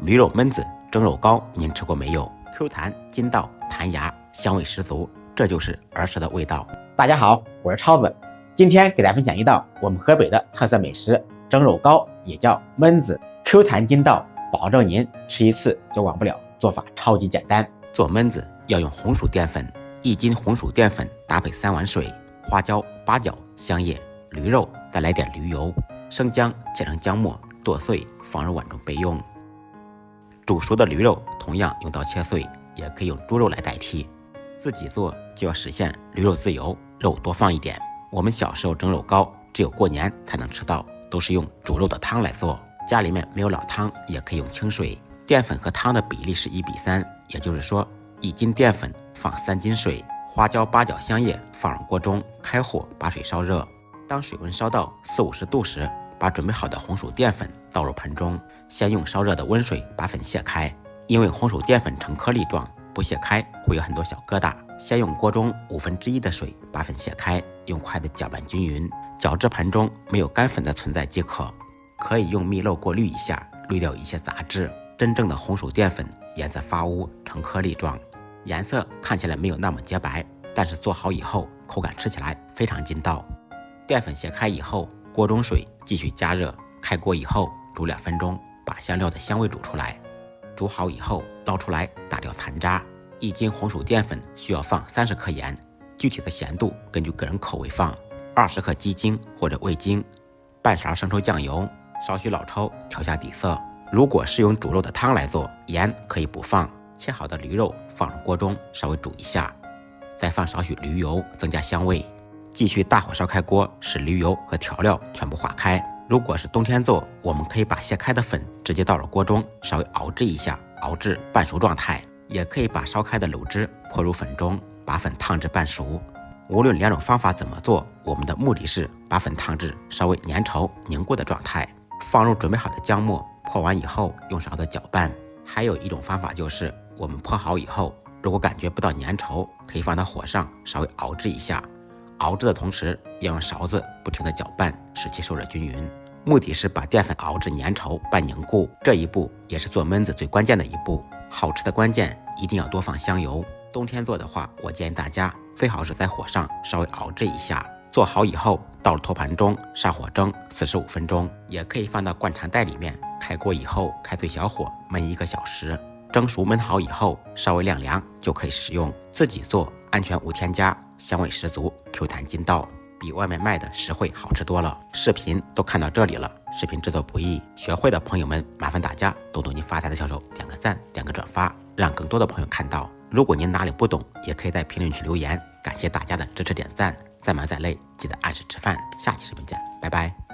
驴肉焖子蒸肉糕您吃过没有？Q 弹筋道弹牙，香味十足，这就是儿时的味道。大家好，我是超子，今天给大家分享一道我们河北的特色美食蒸肉糕，也叫焖子，Q 弹筋道，保证您吃一次就忘不了。做法超级简单，做焖子要用红薯淀粉，1斤红薯淀粉搭配3碗水，花椒、八角、香叶、驴肉，再来点驴油，生姜切成姜末剁碎，放入碗中备用。煮熟的驴肉同样用刀切碎，也可以用猪肉来代替。自己做就要实现驴肉自由，肉多放一点。我们小时候蒸肉糕，只有过年才能吃到，都是用煮肉的汤来做。家里面没有老汤，也可以用清水。淀粉和汤的比例是1:3，也就是说1斤淀粉放3斤水。花椒、八角、香叶放入锅中，开火把水烧热。当水温烧到40-50度时，把准备好的红薯淀粉倒入盆中，先用烧热的温水把粉卸开。因为红薯淀粉呈颗粒状，不卸开会有很多小疙瘩。先用锅中1/5的水把粉卸开，用筷子搅拌均匀，搅至盆中没有干粉的存在即可。可以用蜜漏过滤一下，滤掉一些杂质。真正的红薯淀粉颜色发乌，呈颗粒状，颜色看起来没有那么洁白，但是做好以后口感吃起来非常筋道。淀粉卸开以后，锅中水继续加热，开锅以后煮2分钟，把香料的香味煮出来。煮好以后捞出来，打掉残渣。1斤红薯淀粉需要放30克盐，具体的咸度根据个人口味放。20克鸡精或者味精，半勺生抽酱油，少许老抽调下底色。如果是用煮肉的汤来做，盐可以不放。切好的驴肉放入锅中稍微煮一下，再放少许驴油增加香味。继续大火烧开锅，使驴油和调料全部化开。如果是冬天做，我们可以把卸开的粉直接倒入锅中，稍微熬制一下，熬至半熟状态。也可以把烧开的卤汁泼入粉中，把粉烫至半熟。无论2种方法怎么做，我们的目的是把粉烫至稍微粘稠凝固的状态。放入准备好的姜末，泼完以后用勺子搅拌。还有一种方法就是我们泼好以后，如果感觉不到粘稠，可以放到火上稍微熬制一下。熬制的同时要用勺子不停地搅拌，使其受热均匀。目的是把淀粉熬至粘稠半凝固，这一步也是做焖子最关键的一步。好吃的关键一定要多放香油。冬天做的话，我建议大家最好是在火上稍微熬制一下。做好以后倒入托盘中，上火蒸45分钟，也可以放到灌肠袋里面。开锅以后开最小火焖1个小时，蒸熟焖好以后稍微晾凉就可以食用。自己做安全无添加，香味十足，Q 弹筋道，比外面卖的实惠好吃多了。视频都看到这里了，视频制作不易，学会的朋友们麻烦大家动动您发财的小手，点个赞，点个转发，让更多的朋友看到。如果您哪里不懂，也可以在评论区留言。感谢大家的支持点赞，再忙再累记得按时吃饭。下期视频见，拜拜。